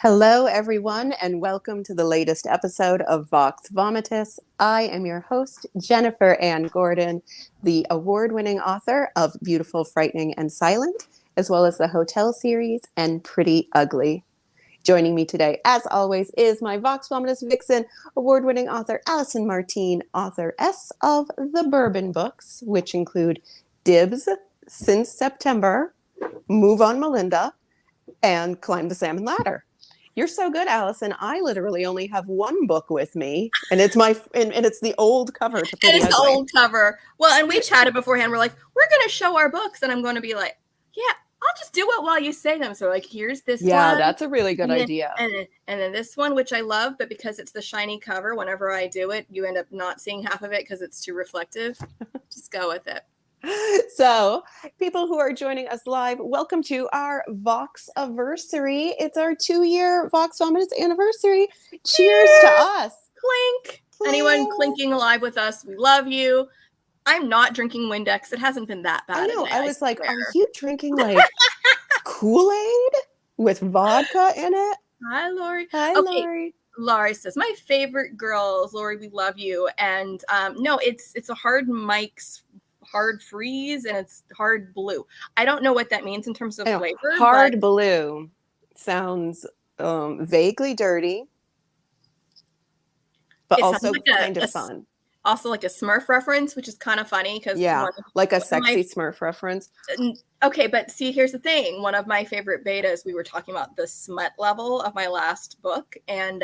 Hello, everyone, and welcome to the latest episode of Vox Vomitus. I am your host, Jennifer Ann Gordon, the award-winning author of Beautiful, Frightening, and Silent, as well as the Hotel series and Pretty Ugly. Joining me today, as always, is my Vox Vomitus vixen, award-winning author Allison Martine, author-ess of the Bourbon books, which include Dibs, Since September, Move on Melinda, and Climb the Salmon Ladder. You're so good, Allison. I literally only have one book with me, and it's it's the old cover to Pretty Ugly. It is the old cover. Well, and we chatted beforehand. We're like, we're going to show our books, and I'm going to be like, yeah, I'll just do it while you say them. So like, here's this one. Yeah, that's a really good idea. And then this one, which I love, but because it's the shiny cover, whenever I do it, you end up not seeing half of it because it's too reflective. Just go with it. So, people who are joining us live, welcome to our Vox-A-Versary. It's our 2-year Vox Vomitus anniversary. Cheers to us. Clink. Anyone clinking live with us, we love you. I'm not drinking Windex. It hasn't been that bad. I know. Today, I was like, are you drinking like Kool-Aid with vodka in it? Hi, Lori. Hi, okay. Lori. Laurie says, my favorite girls. Lori, we love you. And no, it's a hard Mike's hard freeze, and it's hard blue. I don't know what that means in terms of flavor. Hard blue sounds vaguely dirty, but also like kind of fun. Also like a Smurf reference, which is kind of funny because like a sexy Smurf reference. Okay, but see, here's the thing. One of my favorite betas, we were talking about the smut level of my last book, and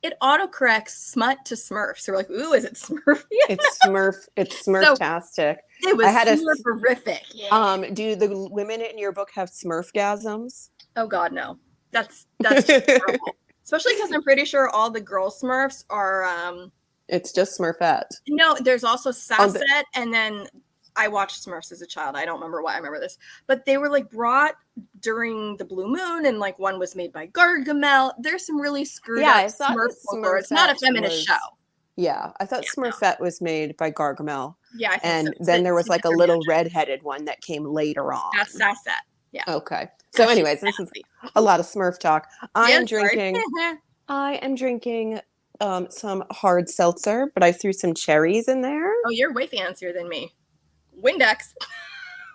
it autocorrects smut to Smurf. So we're like, ooh, is it Smurfy? It's Smurftastic. So it was Smurferific. Yeah. Do the women in your book have Smurfgasms? Oh God, no. That's just terrible. Especially because I'm pretty sure all the girl Smurfs are it's just Smurfette. No, there's also Sassette, and then I watched Smurfs as a child. I don't remember why I remember this. But they were like brought during the blue moon, and like one was made by Gargamel. There's some really screwed up Smurf folklore. It's not a feminist show. Yeah, I thought Smurfette was made by Gargamel. Yeah, I think and so. Then there was like a little redheaded one that came later on. That's Sassette. Yeah. Okay. So anyways, this is a lot of Smurf talk. I am drinking some hard seltzer, but I threw some cherries in there. Oh, you're way fancier than me. Windex.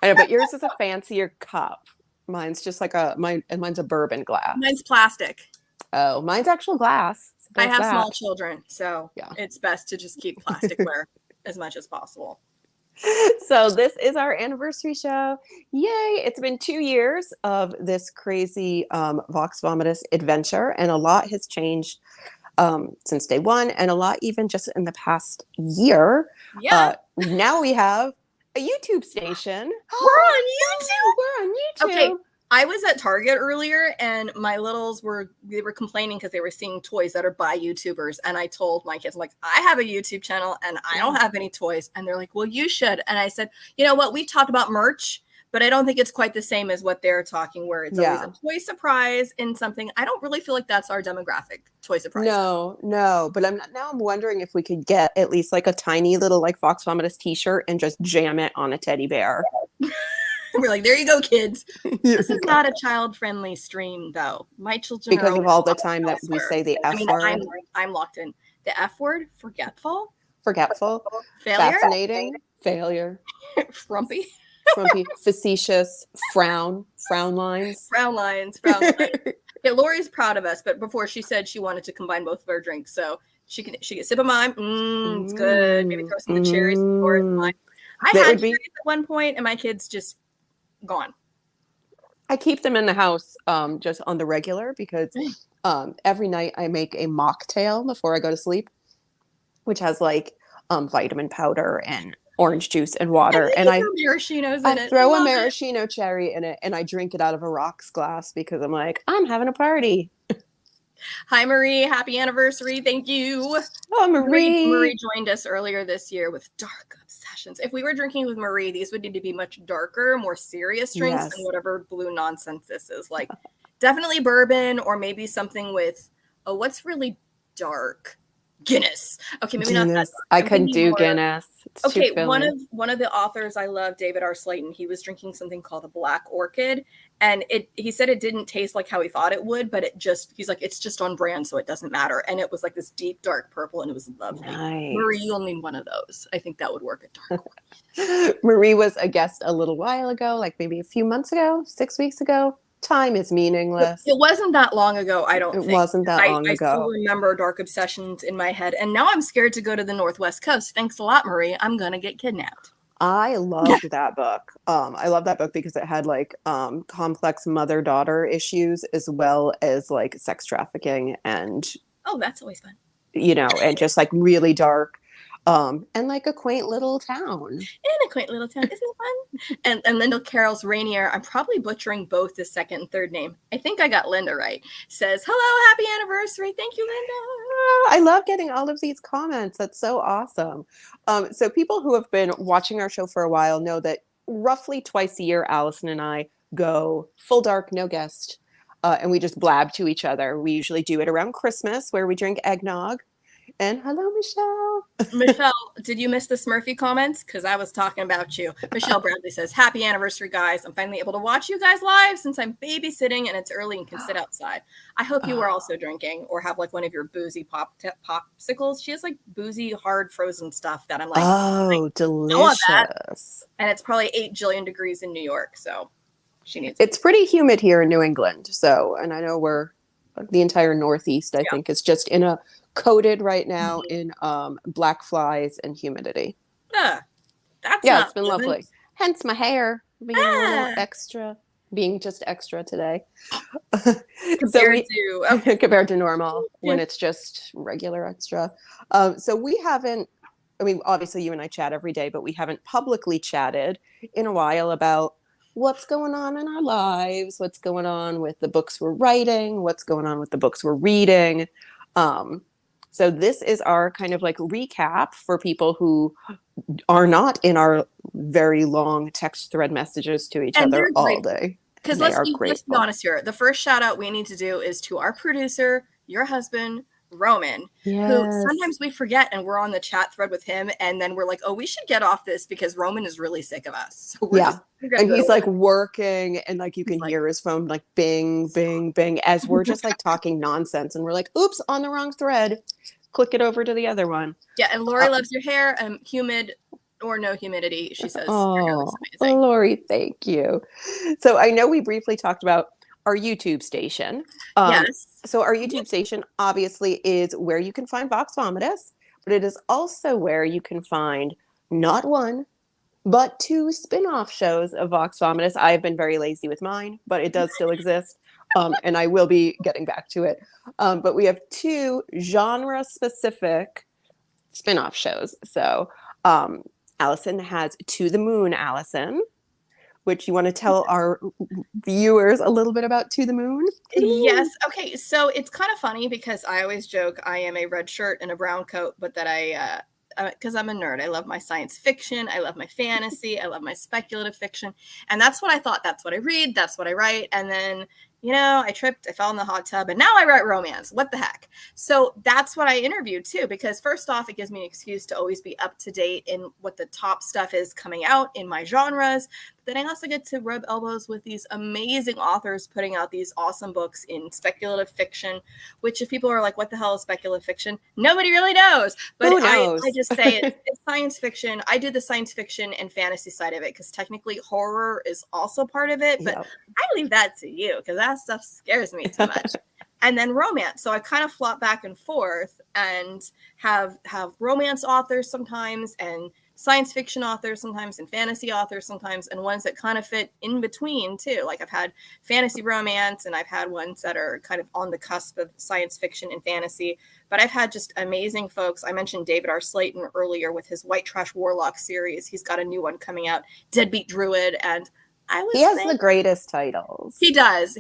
I know, but yours is a fancier cup. Mine's just like mine's a bourbon glass. Mine's plastic. Oh, mine's actual glass. So I have small children, so it's best to just keep plasticware as much as possible. So this is our anniversary show. Yay! It's been 2 years of this crazy Vox Vomitus adventure, and a lot has changed since day one, and a lot even just in the past year. Yeah. Now we have a YouTube station. We're on YouTube. Okay. I was at Target earlier, and my littles were complaining because they were seeing toys that are by YouTubers. And I told my kids, I'm like, I have a YouTube channel and I don't have any toys. And they're like, well, you should. And I said, you know what? We've talked about merch, but I don't think it's quite the same as what they're talking, where it's always a toy surprise in something. I don't really feel like that's our demographic, toy surprise. No. But I'm wondering if we could get at least like a tiny little like Vox Vomitus t-shirt and just jam it on a teddy bear. We're like, there you go, kids. This is not a child-friendly stream, though. My children because of all the time that we say the F word. I'm locked in. The F word, forgetful, failure, fascinating, failure, frumpy, facetious, frown lines. Yeah, Lori's proud of us, but before she said she wanted to combine both of our drinks, so she can sip of mine. It's good. Maybe throw some of the cherries before mine. I had cherries at one point, and my kids just gone. I keep them in the house just on the regular because every night I make a mocktail before I go to sleep, which has like vitamin powder and orange juice and water, and I throw a maraschino cherry in it, and I drink it out of a rocks glass because I'm like, I'm having a party. Hi, Marie. Happy anniversary. Thank you. Oh, Marie. Marie joined us earlier this year with dark obsessions. If we were drinking with Marie, these would need to be much darker, more serious drinks than whatever blue nonsense this is. Like, definitely bourbon, or maybe something with, what's really dark? Guinness. Okay, maybe Guinness. Not that. I couldn't do Guinness. It's okay, one of the authors I love, David R. Slayton, he was drinking something called a Black Orchid, And he said it didn't taste like how he thought it would, but he's like, it's just on brand, so it doesn't matter. And it was like this deep, dark purple, and it was lovely. Nice. Marie, you'll need one of those. I think that would work at dark. Marie was a guest a little while ago, like maybe a few months ago, 6 weeks ago. Time is meaningless. It wasn't that long ago, I don't think. It wasn't that long ago. I still remember Dark Obsessions in my head, and now I'm scared to go to the Northwest Coast. Thanks a lot, Marie. I'm going to get kidnapped. I loved that book. I love that book because it had like complex mother-daughter issues as well as like sex trafficking and that's always fun. You know, and just like really dark. And like a quaint little town. Isn't it fun? And Linda Carroll's Rainier, I'm probably butchering both the second and third name. I think I got Linda right. Says, hello, happy anniversary. Thank you, Linda. Oh, I love getting all of these comments. That's so awesome. So people who have been watching our show for a while know that roughly twice a year, Allison and I go full dark, no guest. And we just blab to each other. We usually do it around Christmas where we drink eggnog. And hello, Michelle. Michelle, did you miss the Smurfy comments? Because I was talking about you. Michelle Bradley says, happy anniversary, guys. I'm finally able to watch you guys live since I'm babysitting and it's early and can sit outside. I hope you were also drinking or have like one of your boozy popsicles. She has like boozy, hard, frozen stuff that I'm like, oh, delicious. And it's probably 8 jillion degrees in New York. So she needs It's pretty humid here in New England. So, and I know the entire Northeast, I think, is just coated right now in black flies and humidity. It's been lovely. Hence my hair being a little extra, being just extra today. Compared to normal when it's just regular extra. So we haven't, I mean, obviously you and I chat every day, but we haven't publicly chatted in a while about what's going on in our lives, what's going on with the books we're writing, what's going on with the books we're reading. So this is our kind of like recap for people who are not in our very long text thread messages to each other all day. Because let's be honest here. The first shout out we need to do is to our producer, your husband, Roman, who sometimes we forget and we're on the chat thread with him. And then we're like, oh, we should get off this because Roman is really sick of us. So and he's like working and like you can hear his phone like bing, bing, bing as we're just like talking nonsense. And we're like, oops, on the wrong thread. Click it over to the other one. Yeah. And Lori loves your hair. Humid or no humidity, she says. Oh, Lori, thank you. So I know we briefly talked about our YouTube station. Yes. So our YouTube station obviously is where you can find Vox Vomitus, but it is also where you can find not one, but 2 spin-off shows of Vox Vomitus. I have been very lazy with mine, but it does still exist. And I will be getting back to it. But we have 2 genre-specific spin-off shows. So Allison has To the Moon, Allison, which you want to tell our viewers a little bit about To the Moon? Yes. Okay. So it's kind of funny because I always joke I am a red shirt and a brown coat, but that because I'm a nerd. I love my science fiction. I love my fantasy. I love my speculative fiction. And that's what I thought. That's what I read. That's what I write. And then, I tripped, I fell in the hot tub, and now I write romance. What the heck? So that's what I interviewed too, because first off, it gives me an excuse to always be up to date in what the top stuff is coming out in my genres. But then I also get to rub elbows with these amazing authors putting out these awesome books in speculative fiction, which if people are like, what the hell is speculative fiction? Nobody really knows. But who knows? I just say it's science fiction. I do the science fiction and fantasy side of it because technically horror is also part of it. But I leave that to you because that stuff scares me too much. And then romance. So I kind of flop back and forth and have romance authors sometimes and science fiction authors sometimes and fantasy authors sometimes and ones that kind of fit in between too. Like I've had fantasy romance and I've had ones that are kind of on the cusp of science fiction and fantasy. But I've had just amazing folks. I mentioned David R. Slayton earlier with his White Trash Warlock series. He's got a new one coming out, Deadbeat Druid, and he has the greatest titles. He does.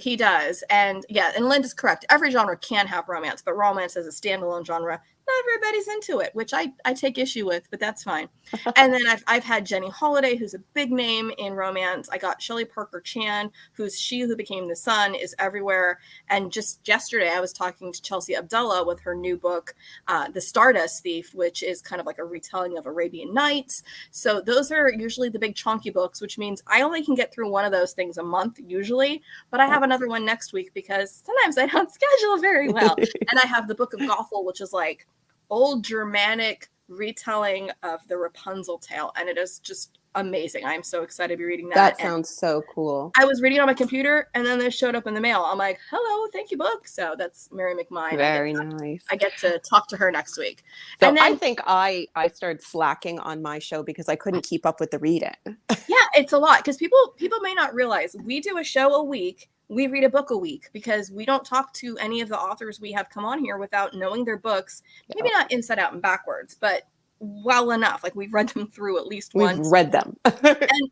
And Linda's correct. Every genre can have romance, but romance as a standalone genre, everybody's into it, which I take issue with, but that's fine. And then I've had Jenny Holiday, who's a big name in romance. I got Shelley Parker Chan, who's She Who Became the Sun, is everywhere. And just yesterday, I was talking to Chelsea Abdullah with her new book, The Stardust Thief, which is kind of like a retelling of Arabian Nights. So those are usually the big chunky books, which means I only can get through one of those things a month usually, but I have another one next week because sometimes I don't schedule very well. And I have the Book of Gothel, which is like old Germanic retelling of the Rapunzel tale, and it is just amazing. I'm so excited to be reading that. That sounds so cool. I was reading it on my computer, and then this showed up in the mail. I'm like, hello, thank you, book. So that's Mary McMine. Very nice. I get to talk to her next week. So and then, I think I started slacking on my show because I couldn't keep up with the reading. Yeah, it's a lot because people may not realize we do a show a week. We read a book a week because we don't talk to any of the authors we have come on here without knowing their books, maybe not inside out and backwards, but well enough. Like we've read them through at least once. We've read them.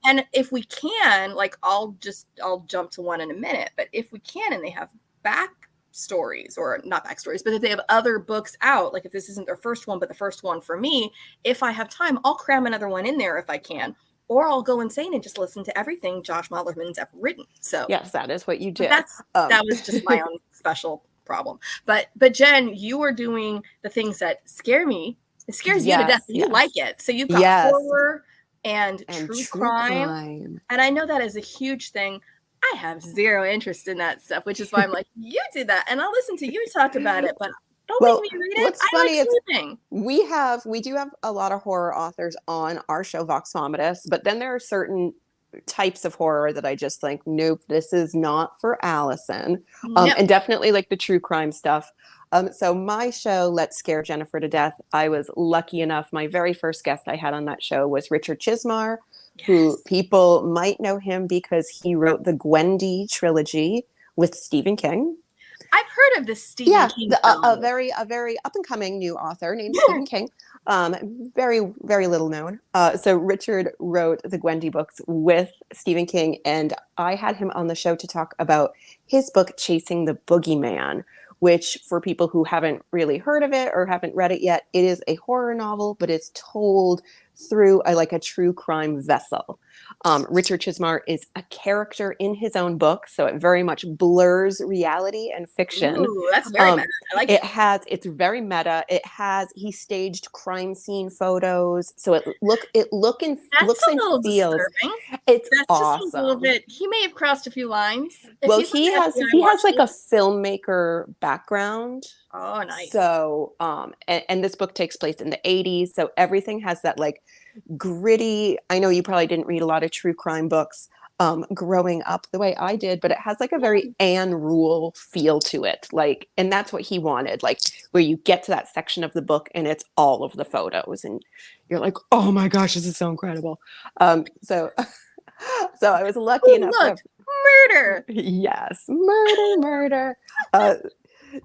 and if we can, like I'll jump to one in a minute, but if we can and they have backstories, or not backstories, but if they have other books out, like if this isn't their first one, but the first one for me, if I have time, I'll cram another one in there if I can. Or I'll go insane and just listen to everything Josh Malerman's ever written. So yes, that is what you do. That was just my own special problem. But Jen, you are doing the things that scare me. It scares you to death. You like it. So you've got horror and true crime. And I know that is a huge thing. I have zero interest in that stuff, which is why I'm like, you do that. And I'll listen to you talk about it, but don't make me read it. What's funny is we do have a lot of horror authors on our show, Vox Vomitus, but then there are certain types of horror that I just think, nope, this is not for Allison. And definitely like the true crime stuff. So my show, Let's Scare Jennifer to Death, I was lucky enough. My very first guest I had on that show was Richard Chismar, who people might know him because he wrote the Gwendy trilogy with Stephen King. I've heard of this Stephen King film. a very up and coming new author named Stephen King. Very, very little known. So Richard wrote the Gwendy books with Stephen King, and I had him on the show to talk about his book, Chasing the Boogeyman, which for people who haven't really heard of it or haven't read it yet, it is a horror novel, but it's told through a true crime vessel. Richard Chismar is a character in his own book, so it very much blurs reality and fiction. Ooh, that's very meta. I like it. It's very meta. He staged crime scene photos, so it looks and feels. Disturbing. It's that's awesome. Just a little bit. He may have crossed a few lines. Well, he has like a filmmaker background. Oh, nice. So, and this book takes place in the 80s, so everything has that like gritty. I know you probably didn't read a lot of true crime books growing up the way I did, but it has like a very Anne Rule feel to it. Like, and that's what he wanted, like where you get to that section of the book and it's all of the photos and you're like, oh my gosh, this is so incredible. So I was lucky enough. Look, murder. Yes, murder.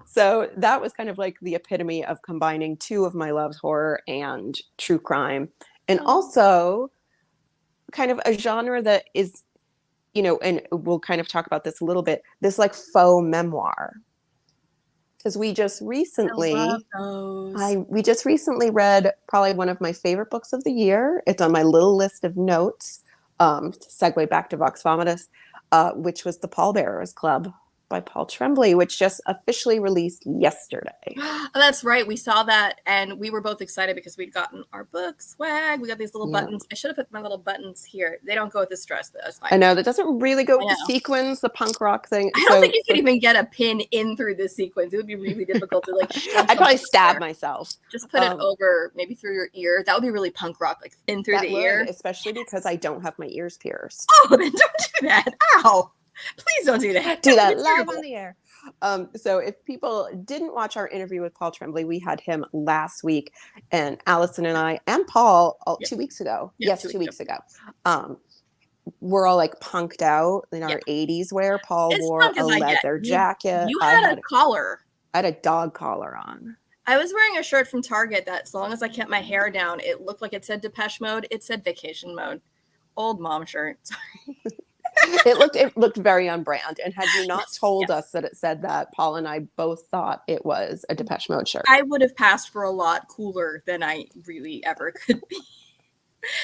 So that was kind of like the epitome of combining two of my loves, horror and true crime. And also kind of a genre that is, and we'll kind of talk about this a little bit, this like faux memoir. Because we just recently read probably one of my favorite books of the year. It's on my little list of notes, to segue back to Vox Vomitus, which was The Pallbearers Club by Paul Tremblay, which just officially released yesterday. Oh, that's right. We saw that and we were both excited because we'd gotten our book swag. We got these little buttons. I should have put my little buttons here. They don't go with this dress, but that's fine. I know that doesn't really go with the sequins, the punk rock thing. I don't think you could even get a pin in through the sequins. It would be really difficult to like. I'd probably stab myself. Just put it over, maybe through your ear. That would be really punk rock, like in through the ear. Especially because I don't have my ears pierced. Oh, then don't do that. Ow. Please don't do that. Do that live on the air. So if people didn't watch our interview with Paul Tremblay, we had him last week, and Allison and I and Paul 2 weeks ago. Yes, 2 weeks ago. We're all like punked out in our 80s wear. Paul wore a leather jacket. You had a collar. I had a dog collar on. I was wearing a shirt from Target that as long as I kept my hair down, it looked like it said Depeche Mode. It said Vacation Mode. Old mom shirt. Sorry. It looked very on brand. And had you not told us that it said that, Paul and I both thought it was a Depeche Mode shirt. I would have passed for a lot cooler than I really ever could be.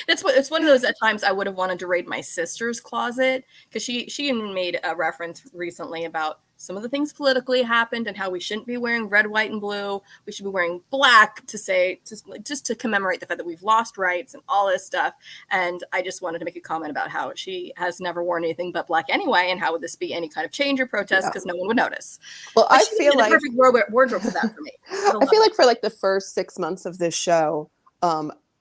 It's one of those at times I would have wanted to raid my sister's closet, because she even made a reference recently about some of the things politically happened and how we shouldn't be wearing red, white, and blue. We should be wearing black just to commemorate the fact that we've lost rights and all this stuff. And I just wanted to make a comment about how she has never worn anything but black anyway, and how would this be any kind of change or protest, because no one would notice. Well, but I feel like the perfect wardrobe for that for me. I feel like for like the first 6 months of this show,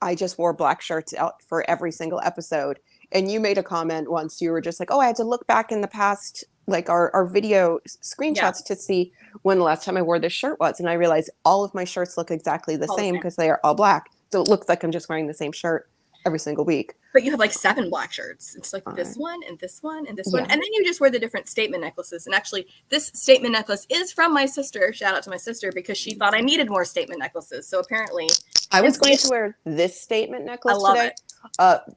I just wore black shirts out for every single episode. And you made a comment once, you were just like, oh, I had to look back in the past, like our video screenshots to see when the last time I wore this shirt was. And I realized all of my shirts look exactly the same because they are all black. So it looks like I'm just wearing the same shirt every single week. But you have like 7 black shirts. It's like this one and this one and this one. And then you just wear the different statement necklaces. And actually, this statement necklace is from my sister. Shout out to my sister, because she thought I needed more statement necklaces. So apparently I was going to wear this statement necklace today.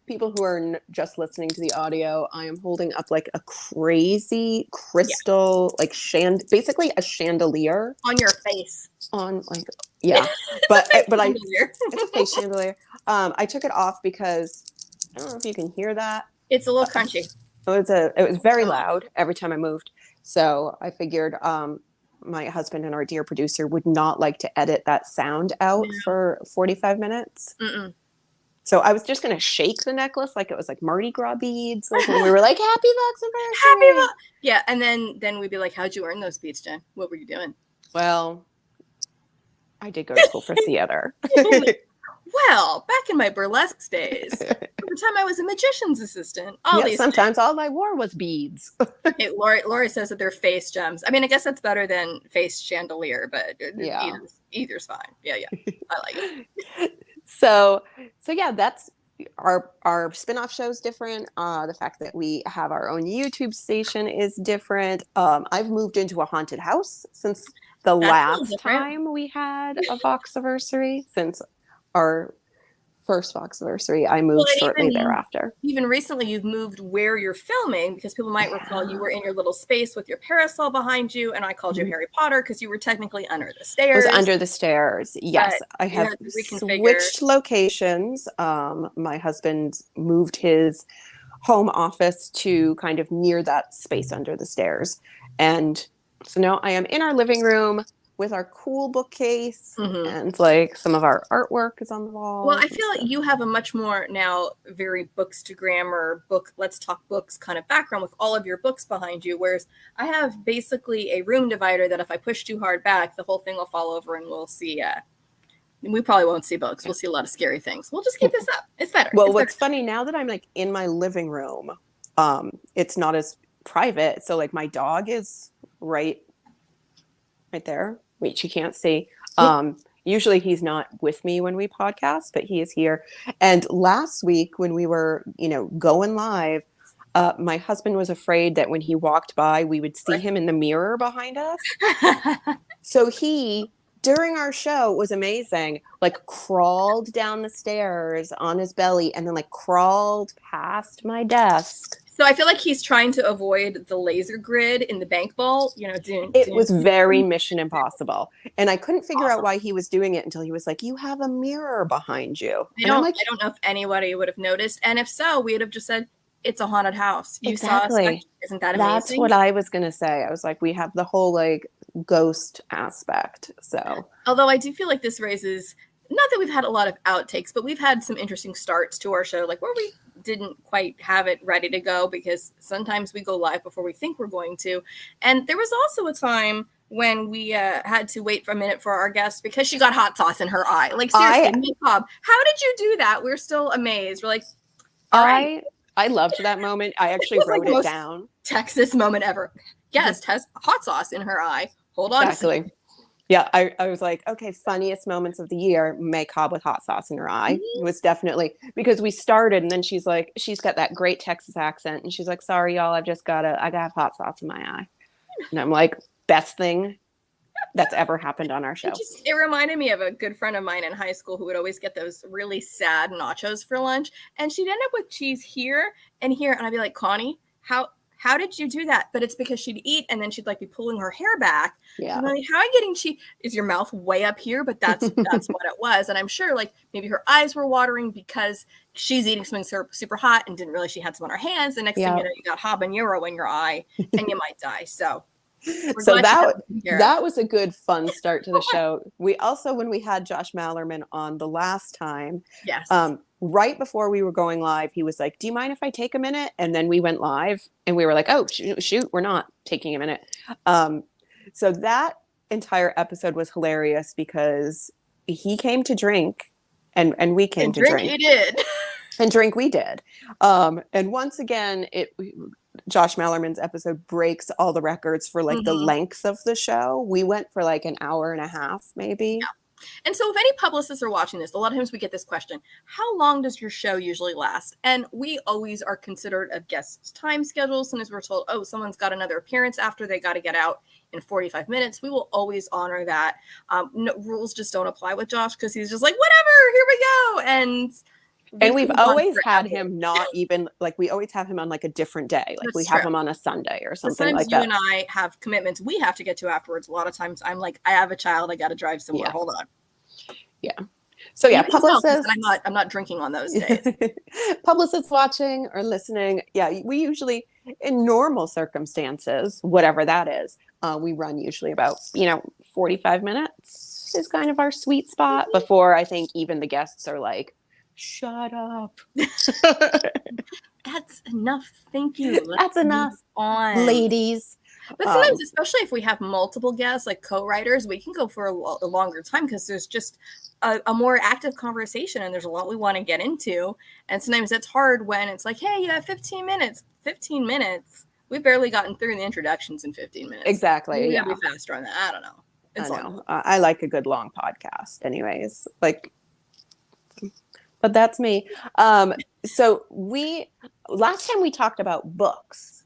People who are just listening to the audio, I am holding up like a crazy crystal, like basically a chandelier on your face. On like, but it's a face chandelier. I took it off because I don't know if you can hear that. It's a little crunchy. It was very loud every time I moved. So I figured my husband and our dear producer would not like to edit that sound out for 45 minutes. So I was just going to shake the necklace like it was like Mardi Gras beads. Like when we were like, happy Vox-A-Versary. Yeah. And then we'd be like, how'd you earn those beads, Jen? What were you doing? Well, I did go to school for theater. Well, back in my burlesque days, at the time I was a magician's assistant. Sometimes all I wore was beads. Hey, Lori says that they're face gems. I mean, I guess that's better than face chandelier, but either's fine. Yeah, I like it. So yeah, that's our spin-off show is different. The fact that we have our own YouTube station is different. I've moved into a haunted house since the last time we had a Vox-A-Versary, since our first Vox-A-Versary. I moved shortly thereafter. Even recently, you've moved where you're filming, because people might recall you were in your little space with your parasol behind you, and I called you Harry Potter because you were technically under the stairs. I was under the stairs. Yes, I have switched locations. My husband moved his home office to kind of near that space under the stairs, and so now I am in our living room with our cool bookcase, and like some of our artwork is on the wall. Well, I feel like you have a much more now very bookstagram or let's talk books kind of background with all of your books behind you, whereas I have basically a room divider that if I push too hard back, the whole thing will fall over and we'll see. We probably won't see books. We'll see a lot of scary things. We'll just keep this up. It's better. Well, what's funny now that I'm like in my living room, it's not as private. So like my dog is right there, which you can't see. Usually he's not with me when we podcast, but he is here. And last week when we were, going live, my husband was afraid that when he walked by, we would see him in the mirror behind us. So he, during our show, was amazing, like crawled down the stairs on his belly and then like crawled past my desk. So I feel like he's trying to avoid the laser grid in the bank vault. It was very Mission Impossible. And I couldn't figure out why he was doing it until he was like, you have a mirror behind you. I don't know if anybody would have noticed. And if so, we'd have just said, it's a haunted house. You saw us. Isn't that amazing? That's what I was going to say. I was like, we have the whole like ghost aspect. So, although I do feel like this raises, not that we've had a lot of outtakes, but we've had some interesting starts to our show, like where we didn't quite have it ready to go, because sometimes we go live before we think we're going to. And there was also a time when we had to wait for a minute for our guest because she got hot sauce in her eye. Like seriously, Cobb, how did you do that? We're still amazed. We're like, all right. I loved that moment. I actually wrote it down. Texas moment ever. Guest has hot sauce in her eye. Hold on. Exactly. Yeah, I was like, okay, funniest moments of the year, May Cobb with hot sauce in her eye. It was definitely, because we started and then she's like, she's got that great Texas accent and she's like, sorry, y'all, I got hot sauce in my eye. And I'm like, best thing that's ever happened on our show. It reminded me of a good friend of mine in high school who would always get those really sad nachos for lunch. And she'd end up with cheese here and here. And I'd be like, Connie, how did you do that? But it's because she'd eat and then she'd like be pulling her hair back. Yeah. And I'm like, how are you getting cheese? Is your mouth way up here? But that's what it was. And I'm sure like maybe her eyes were watering because she's eating something super hot and didn't realize she had some on her hands. The next thing you know, you got habanero in your eye and you might die. So that was a good fun start to the show. We also, when we had Josh Malerman on the last time, right before we were going live, he was like, do you mind if I take a minute? And then we went live and we were like, oh, shoot, we're not taking a minute. So that entire episode was hilarious because he came to drink and we came to drink. He did. And drink we did. And once again, Josh Malerman's episode breaks all the records for like the length of the show. We went for like an hour and a half, maybe. Yeah. And so if any publicists are watching this, a lot of times we get this question, how long does your show usually last? And we always are considered a guest's time schedule. Sometimes we're told, oh, someone's got another appearance after they got to get out in 45 minutes. We will always honor that. No, rules just don't apply with Josh because he's just like, whatever, here we go. And we've always had him not even like we always have him on like a different day. Like we have him on a Sunday or something like that. You and I have commitments we have to get to afterwards. A lot of times I'm like, I have a child, I got to drive somewhere. Hold on. Yeah. So yeah, publicists. I'm not drinking on those days. Publicists watching or listening. Yeah, we usually, in normal circumstances, whatever that is, we run usually about 45 minutes is kind of our sweet spot before I think even the guests are like, shut up. That's enough. Thank you. That's enough, ladies. But sometimes, especially if we have multiple guests, like co-writers, we can go for a longer time because there's just a more active conversation and there's a lot we want to get into. And sometimes it's hard when it's like, hey, you have 15 minutes. 15 minutes. We've barely gotten through the introductions in 15 minutes. Exactly. We gotta be faster on that. I don't know. I know. I like a good long podcast anyways. But that's me. So last time we talked about books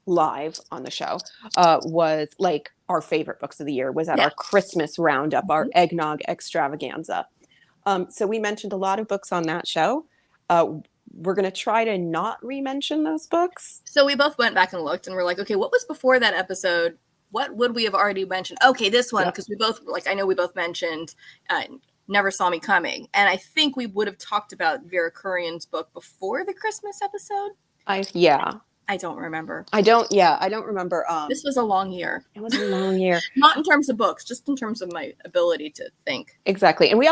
live on the show was like our favorite books of the year was at our Christmas roundup, our eggnog extravaganza. So we mentioned a lot of books on that show. We're going to try to not re-mention those books. So we both went back and looked and we're like, okay, what was before that episode? What would we have already mentioned? Okay, this one, because we both, I know we both mentioned Never Saw Me Coming. And I think we would have talked about Vera Kurian's book before the Christmas episode. I don't remember. I don't remember. This was a long year. It was a long year. Not in terms of books, just in terms of my ability to think. Exactly. And we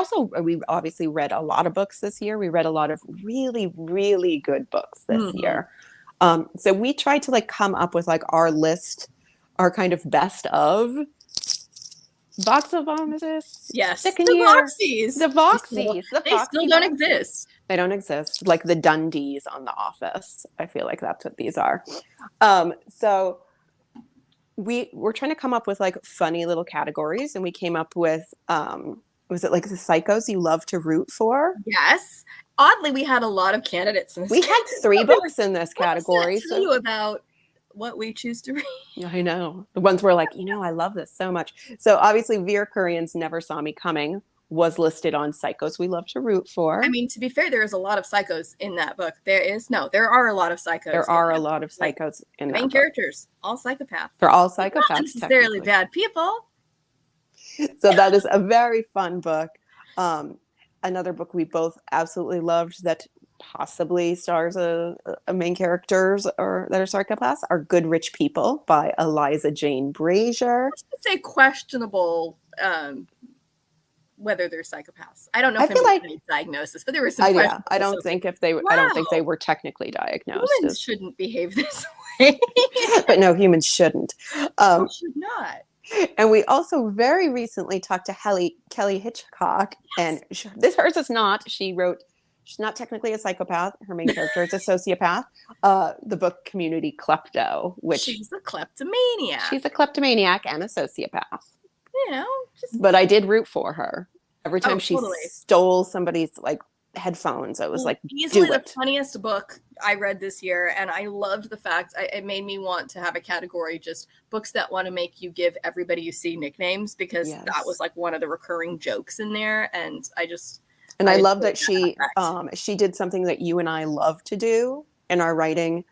obviously read a lot of books this year. We read a lot of really, really good books this year. So we tried to come up with our list, our kind of best of Vox Vomitus. Yes. Second the year. Voxies. The Voxies. They still don't exist. They don't exist. Like the Dundies on The Office. I feel like that's what these are. So we're trying to come up with funny little categories, and we came up with was it the psychos you love to root for? Yes. Oddly, we had a lot of candidates in this. We had 3 books in this category. Tell you about what we choose to read. I know. The ones where I love this so much. So obviously Vera Kurian's Never Saw Me Coming was listed on psychos we love to root for. I mean, to be fair, there is a lot of psychos in that book. There are a lot of psychos. There are a lot of psychos in that book. Main characters, all psychopaths. They're all psychopaths. Not necessarily bad people. So that is a very fun book. Another book we both absolutely loved that possibly stars a main characters or that are psychopaths are Good Rich People by Eliza Jane Brazier. I would say questionable whether they're psychopaths. I don't know if there was any diagnosis, but there was some questions. I don't think they were technically diagnosed. Humans shouldn't behave this way. But no, humans shouldn't. Should not. And we also very recently talked to Kelly Hitchcock, and hers is not. She's not technically a psychopath. Her main character is a sociopath. The book Community Klepto, which she's a kleptomaniac. She's a kleptomaniac and a sociopath. But I did root for her every time she stole somebody's headphones. I was easily the funniest book I read this year, and I loved the fact it made me want to have a category, just books that want to make you give everybody you see nicknames, because that was one of the recurring jokes in there, and I love that she did something that you and I love to do in our writing,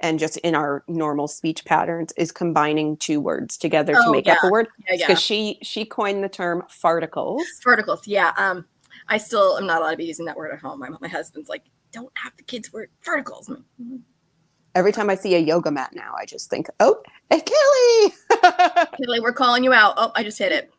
and just in our normal speech patterns, is combining two words together to Oh, make up a yeah. word. Yeah, Because she coined the term farticles. Farticles, yeah. I still am not allowed to be using that word at home. My husband's like, don't have the kids word farticles. I'm like, Every time I see a yoga mat now, I just think, oh, hey, Kelly. Kelly, we're calling you out. Oh, I just hit it.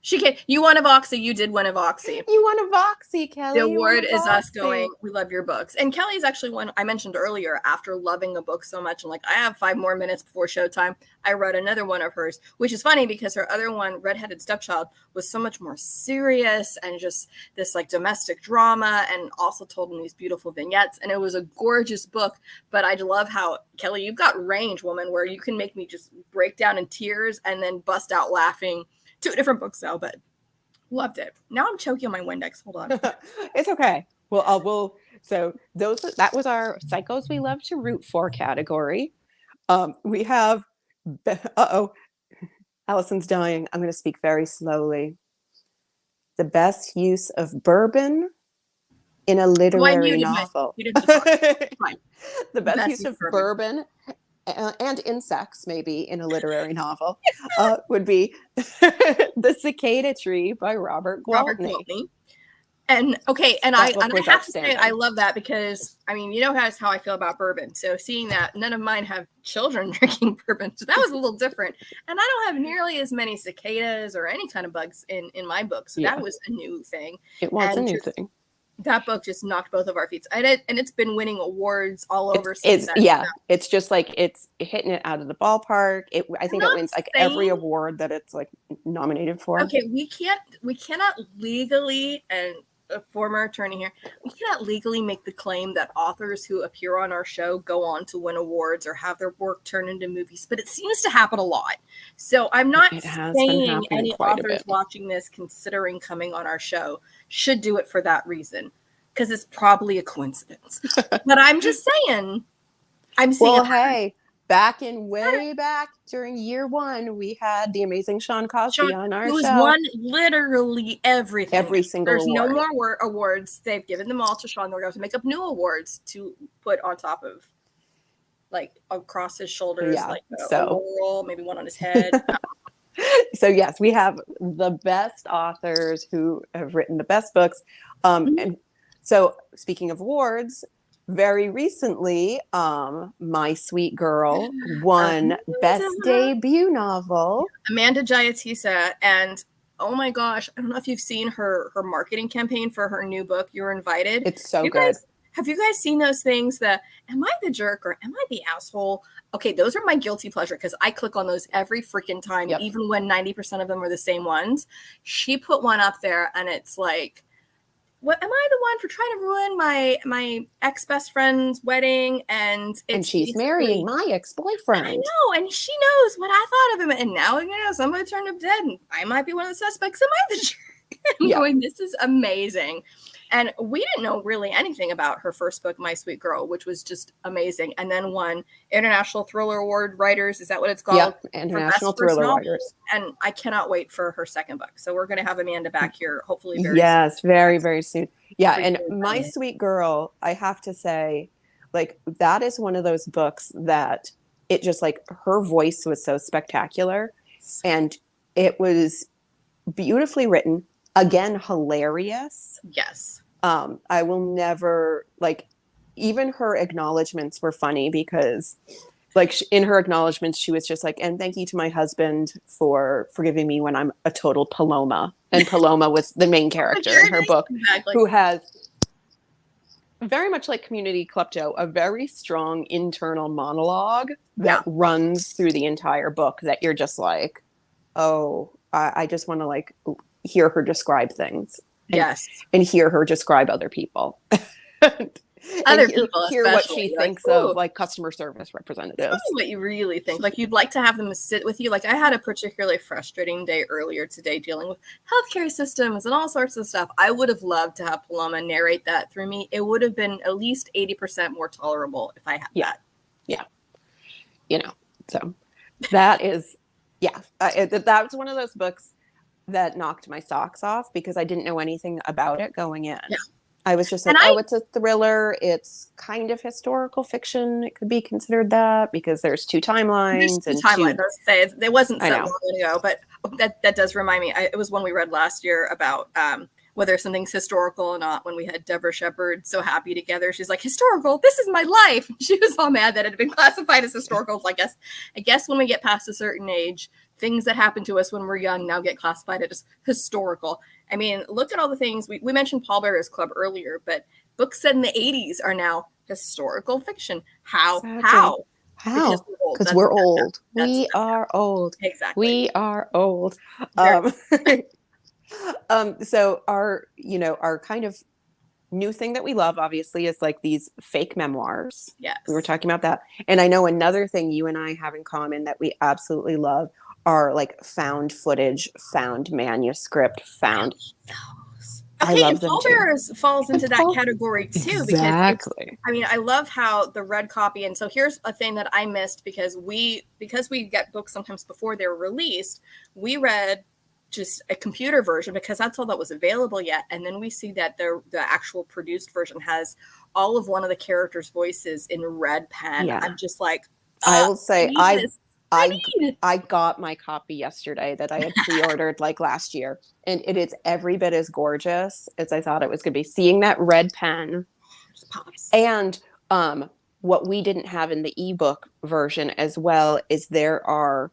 She can. You won a Vox-A. You did win a Vox-A. You won a Vox-A, Kelly. The award is us going, we love your books. And Kelly's actually one I mentioned earlier, after loving a book so much. And like, I have 5 more minutes before showtime. I read another one of hers, which is funny because her other one, Redheaded Stepchild, was so much more serious and just this like domestic drama, and also told in these beautiful vignettes. And it was a gorgeous book. But I love how, Kelly, you've got range, woman, where you can make me just break down in tears and then bust out laughing. 2 different books now, but loved it. Now I'm choking on my Windex. Hold on. It's okay. Well, so that was our Psychos We Love to Root For category. We have, Allison's dying. I'm going to speak very slowly. The best use of bourbon in a literary novel. The best use of bourbon and insects, maybe, in a literary novel, would be The Cicada Tree by Robert Gwaltney. And okay, and I have to say I love that because, I mean, you know how I feel about bourbon. So seeing that none of mine have children drinking bourbon, so that was a little different. And I don't have nearly as many cicadas or any kind of bugs in my book. So that was a new thing. It was a new thing. That book just knocked both of our feet. And it's been winning awards all over since then. Yeah, it's just like it's hitting it out of the ballpark. I think it wins like every award that it's like nominated for. Okay, we cannot legally, and a former attorney here, we cannot legally make the claim that authors who appear on our show go on to win awards or have their work turned into movies, but it seems to happen a lot. So I'm not saying any authors watching this considering coming on our show should do it for that reason, because it's probably a coincidence. But I'm just saying, I'm seeing. Well, hey, way back during year 1, we had the amazing Sean Cosby on our show. Who's won literally everything. Every single award. There's no more awards. They've given them all to Sean. They're going to make up new awards to put on top of, like, across his shoulders, like a laurel, maybe one on his head. So yes, we have the best authors who have written the best books. And so speaking of awards, very recently, My Sweet Girl won Best Debut Novel. Amanda Jayatissa, and oh my gosh, I don't know if you've seen her marketing campaign for her new book, You're Invited. It's so good. Have you guys seen those things that, am I the jerk or am I the asshole? Okay, those are my guilty pleasure because I click on those every freaking time, even when 90% of them are the same ones. She put one up there and it's like, what am I the one for trying to ruin my ex-best friend's wedding? And she's marrying my ex-boyfriend. I know, and she knows what I thought of him. And now, somebody turned up dead and I might be one of the suspects. Am I the jerk? I'm going, this is amazing. And we didn't know really anything about her first book, My Sweet Girl, which was just amazing. And then won International Thriller Award Writers. Is that what it's called? Yep, International Thriller Writers. And I cannot wait for her second book. So we're going to have Amanda back here, hopefully very soon. Very, very soon. Yeah, and My Sweet Girl, I have to say, like, that is one of those books that it just, like, her voice was so spectacular. And it was beautifully written. Again, hilarious. Yes. I will never, like, even her acknowledgments were funny because, like, in her acknowledgments, she was just like, and thank you to my husband for forgiving me when I'm a total Paloma. And Paloma was the main character in her book, who has, very much like Community Klepto, a very strong internal monologue that runs through the entire book that you're just like, oh, I just want to, like, hear her describe things. And hear her describe other people. Hear what she thinks of, like, customer service representatives. Tell me what you really think. Like, you'd like to have them sit with you. Like, I had a particularly frustrating day earlier today dealing with healthcare systems and all sorts of stuff. I would have loved to have Paloma narrate that through me. It would have been at least 80% more tolerable if I had that. Yeah. So that is, that was one of those books that knocked my socks off because I didn't know anything about it going in. I was just like, it's a thriller. It's kind of historical fiction. It could be considered that because there's two timelines. There's two timelines. Let's say it wasn't so long ago, but that does remind me. It was one we read last year about whether something's historical or not. When we had Deborah Shepherd so happy together, she's like, historical. This is my life. She was all mad that it had been classified as historical. So I guess when we get past a certain age, things that happen to us when we're young now get classified as historical. I mean, look at all the things. We mentioned Pallbearers Club earlier, but books set in the 80s are now historical fiction. How? Exactly. How? Because we're old. We are old. Exactly. We are old. So our kind of new thing that we love, obviously, is like these fake memoirs. Yes. We were talking about that. And I know another thing you and I have in common that we absolutely love are like found footage, found manuscript, found. Okay, and Pallbearers falls into that category too. Exactly. Because I love how the red copy, and so here's a thing that I missed because we get books sometimes before they're released. We read just a computer version because that's all that was available yet, and then we see that the actual produced version has all of one of the characters' voices in red pen. Yeah. I'm just like, I will say I got my copy yesterday that I had pre-ordered like last year, and it is every bit as gorgeous as I thought it was going to be. Seeing that red pen, and what we didn't have in the ebook version as well is there are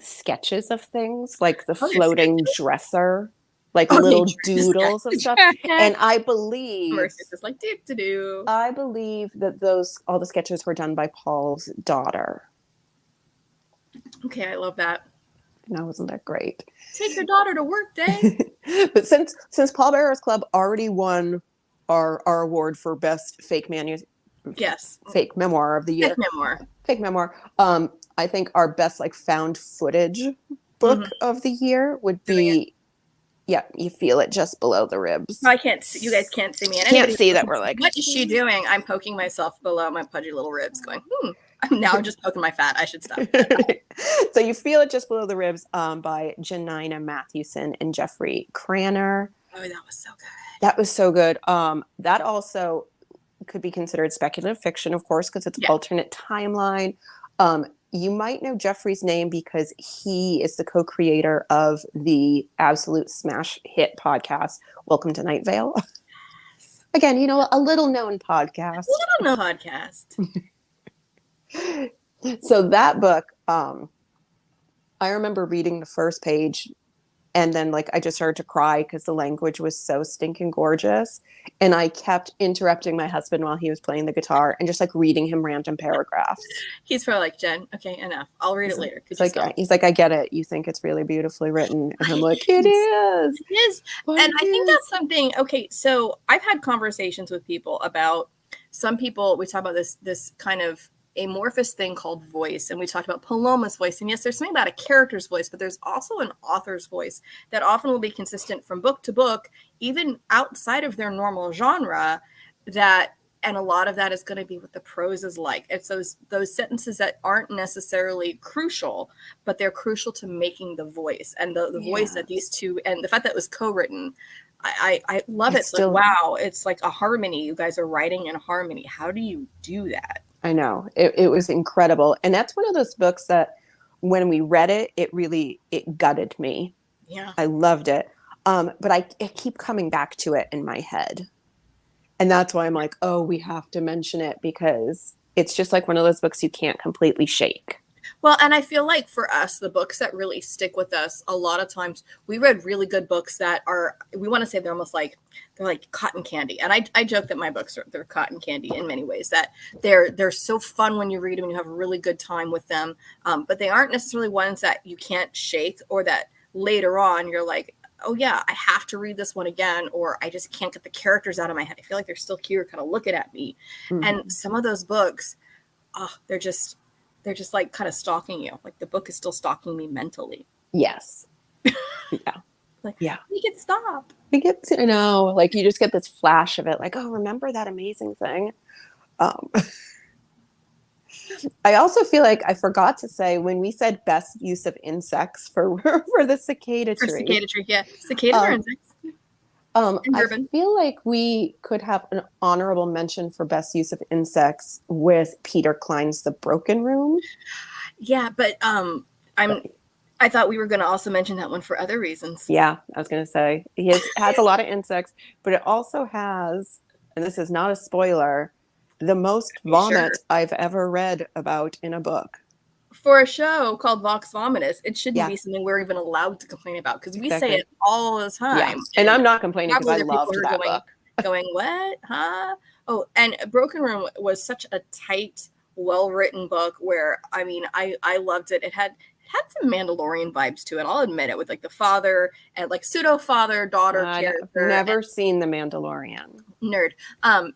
sketches of things like the floating dresser, like little doodles of stuff, and I believe just like do. I believe that all the sketches were done by Paul's daughter. Okay, I love that. Now, wasn't that great? Take your daughter to work day. But since Pallbearers Club already won our award for best fake memoir of the year. Fake memoir. I think our best like found footage book of the year would be You Feel It Just Below the Ribs. I can't see. You guys can't see me. And can't see that we're like, what is she doing? I'm poking myself below my pudgy little ribs going, I'm just poking my fat. I should stop. So You Feel It Just Below the Ribs by Janina Matthewson and Jeffrey Cranor. Oh, that was so good. That was so good. That also could be considered speculative fiction, of course, because it's an alternate timeline. You might know Jeffrey's name because he is the co-creator of the absolute smash hit podcast, Welcome to Night Vale. Again, a little known podcast. So that book, I remember reading the first page and then I just started to cry because the language was so stinking gorgeous. And I kept interrupting my husband while he was playing the guitar and just reading him random paragraphs. He's probably like, Jen, okay, enough. I'll read it later. He's like, I get it. You think it's really beautifully written. And I'm like, it is. It is. And I think that's something, okay, so I've had conversations with people about, some people, we talk about this kind of amorphous thing called voice, and we talked about Paloma's voice, and yes, there's something about a character's voice, but there's also an author's voice that often will be consistent from book to book, even outside of their normal genre, and a lot of that is going to be what the prose is like. It's those sentences that aren't necessarily crucial, but they're crucial to making the voice, and the voice that these two, and the fact that it was co-written, I love it. It's like, wow, it's like a harmony. You guys are writing in harmony. How do you do that? I know. It was incredible. And that's one of those books that when we read it, it gutted me. Yeah. I loved it. But I keep coming back to it in my head. And that's why I'm like, oh, we have to mention it because it's just like one of those books you can't completely shake. Well, and I feel like for us, the books that really stick with us, a lot of times we read really good books that are, we want to say they're almost like, they're like cotton candy. And I joke that my books they're cotton candy in many ways, that they're so fun when you read them and you have a really good time with them. But they aren't necessarily ones that you can't shake, or that later on you're like, oh yeah, I have to read this one again, or I just can't get the characters out of my head. I feel like they're still here kind of looking at me. Mm-hmm. And some of those books, they're just like kind of stalking you. Like the book is still stalking me mentally. Yes. Yeah. Make it stop. You just get this flash of it. Like, oh, remember that amazing thing? I also feel like I forgot to say when we said best use of insects for the cicada tree. For cicada tree, yeah. Cicadas are insects. I feel like we could have an honorable mention for best use of insects with Peter Klein's The Broken Room. Yeah, but I thought we were going to also mention that one for other reasons. Yeah, I was going to say he has a lot of insects, but it also has, and this is not a spoiler, the most vomit I've ever read about in a book. For a show called Vox Vomitus, it shouldn't be something we're even allowed to complain about because we say it all the time. Yeah. And I'm not complaining because I loved that book. Going, what? Huh? Oh, and Broken Room was such a tight, well-written book where, I mean, I loved it. It had some Mandalorian vibes to it. I'll admit it, with like the father and like pseudo father-daughter character. Never seen The Mandalorian. Nerd.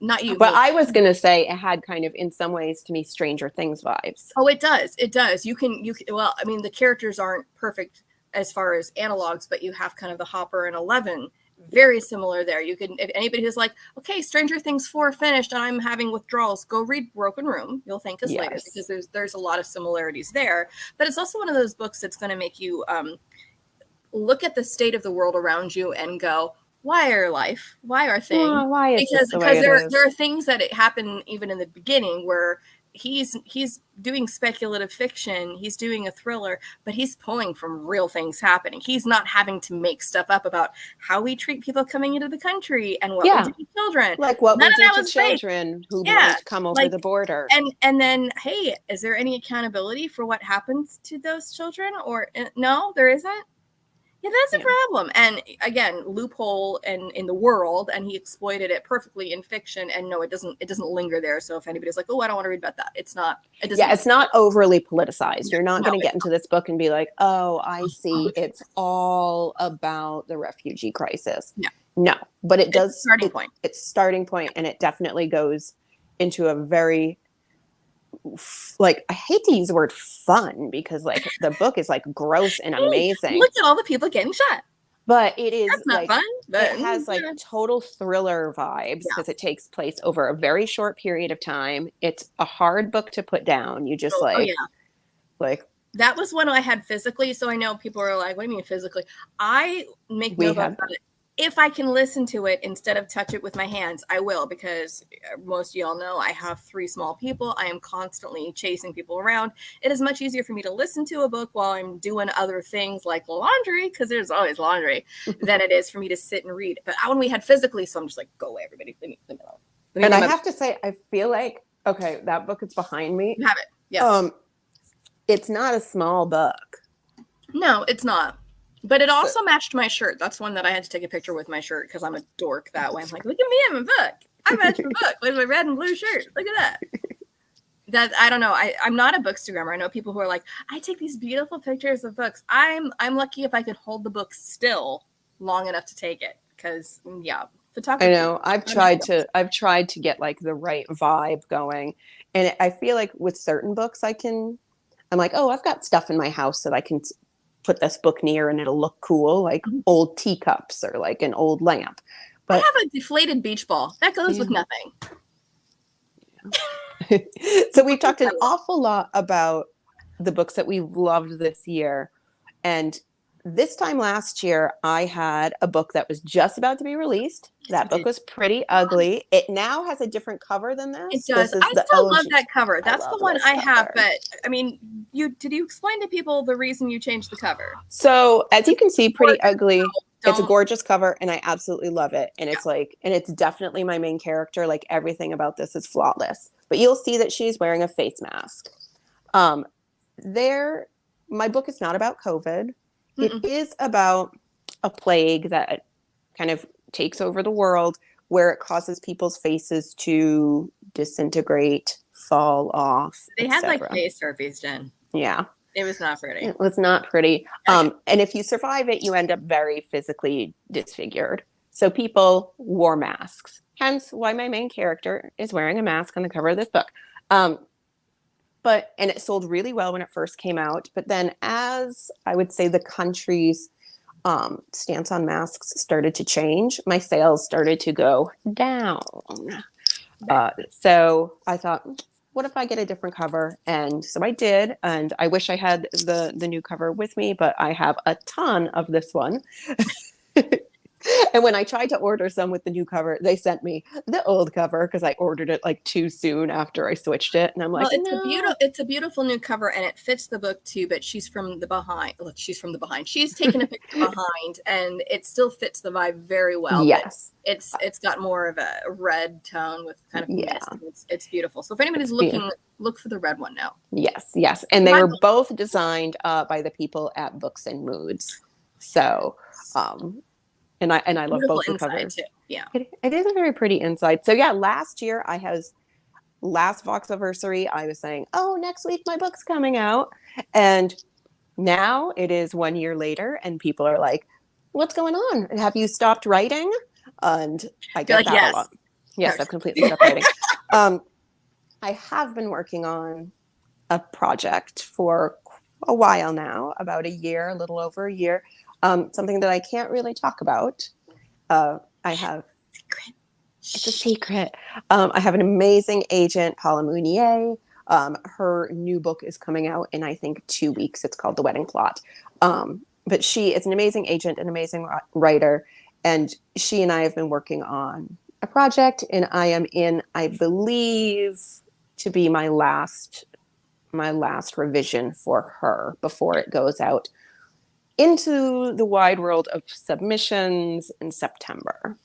Not you. But I was going to say it had kind of, in some ways, to me, Stranger Things vibes. Oh, it does. It does. You can, well, I mean, the characters aren't perfect as far as analogs, but you have kind of the Hopper and Eleven. Very similar there. You can, if anybody who's like, okay, Stranger Things 4 finished and I'm having withdrawals, go read Broken Room. You'll thank us later because there's a lot of similarities there. But it's also one of those books that's going to make you look at the state of the world around you and go, why are things? Why is because this the way there are things that happen even in the beginning where he's doing speculative fiction, he's doing a thriller, but he's pulling from real things happening. He's not having to make stuff up about how we treat people coming into the country and what we do to children. Like what we do to children who might come over the border. And then, hey, is there any accountability for what happens to those children? Or no, there isn't? Yeah, that's a problem. And again, loophole in the world, and he exploited it perfectly in fiction. And no, it doesn't linger there. So if anybody's like, oh, I don't want to read about that, it's not. It's not overly politicized. You're not going to get into this book and be like, oh, I see, it's all about the refugee crisis. No, but it does. Starting point. It's starting point, and it definitely goes into a very, like, I hate to use the word fun because like the book is like gross and amazing. Look at all the people getting shot. But it is That's not like fun, but it has like total thriller vibes because it takes place over a very short period of time. It's a hard book to put down. You just like that was one I had physically. So I know people are like, what do you mean physically? I make notes about it. If I can listen to it instead of touch it with my hands, I will, because most of y'all know I have 3 small people. I am constantly chasing people around. It is much easier for me to listen to a book while I'm doing other things like laundry, because there's always laundry, than it is for me to sit and read. But when we had physically, so I'm just like, go away, everybody. Let me and I have to say, I feel like, okay, that book is behind me. You have it. Yes. It's not a small book. No, it's not. But it also matched my shirt. That's one that I had to take a picture with my shirt because I'm a dork that way. I'm like, look at me, I'm a book. I matched my book with my red and blue shirt. Look at that. I don't know. I'm not a bookstagrammer. I know people who are like, I take these beautiful pictures of books. I'm lucky if I can hold the book still long enough to take it. Because photography. I know. I've tried to get like the right vibe going. And I feel like with certain books I'm like, oh, I've got stuff in my house that I can put this book near and it'll look cool, like old teacups or like an old lamp. But I have a deflated beach ball. That goes with nothing. So we've talked an awful lot about the books that we loved this year. And this time last year, I had a book that was just about to be released. That book was pretty ugly. It now has a different cover than this. It does. I still love that cover. That's the one I have. But I mean, did you explain to people the reason you changed the cover? So as you can see, pretty ugly. It's a gorgeous cover, and I absolutely love it. And it's like, and it's definitely my main character. Like everything about this is flawless. But you'll see that she's wearing a face mask. My book is not about COVID. It is about a plague that kind of takes over the world, where it causes people's faces to disintegrate, fall off. They had like face herpes, Jen. Yeah. It was not pretty. It was not pretty. And if you survive it, you end up very physically disfigured. So people wore masks. Hence why my main character is wearing a mask on the cover of this book. And it sold really well when it first came out. But then as I would say the country's stance on masks started to change, my sales started to go down. So I thought, what if I get a different cover? And so I did. And I wish I had the new cover with me, but I have a ton of this one. And when I tried to order some with the new cover, they sent me the old cover because I ordered it like too soon after I switched it. And I'm like, no. It's a beautiful new cover, and it fits the book too, but she's from the behind. Look, she's from the behind. She's taken a picture behind, and it still fits the vibe very well. Yes. But it's got more of a red tone with kind of mist. It's beautiful. So if anybody's looking, look for the red one now. Yes. And they were both designed by the people at Books and Moods. So, and I love both the covers. Too. Yeah, it is a very pretty inside. So yeah, last Vox-A-Versary, I was saying, oh, next week my book's coming out, and now it is 1 year later, and people are like, what's going on? Have you stopped writing? And I get that a lot. Yes, I've completely stopped writing. I have been working on a project for a while now, about a year, a little over a year. Something that I can't really talk about. It's a secret. I have an amazing agent, Paula Mounier. Her new book is coming out in, I think, 2 weeks. It's called The Wedding Plot. But she is an amazing agent, an amazing writer. And she and I have been working on a project, and I am in, I believe, to be my last revision for her before it goes out into the wide world of submissions in September.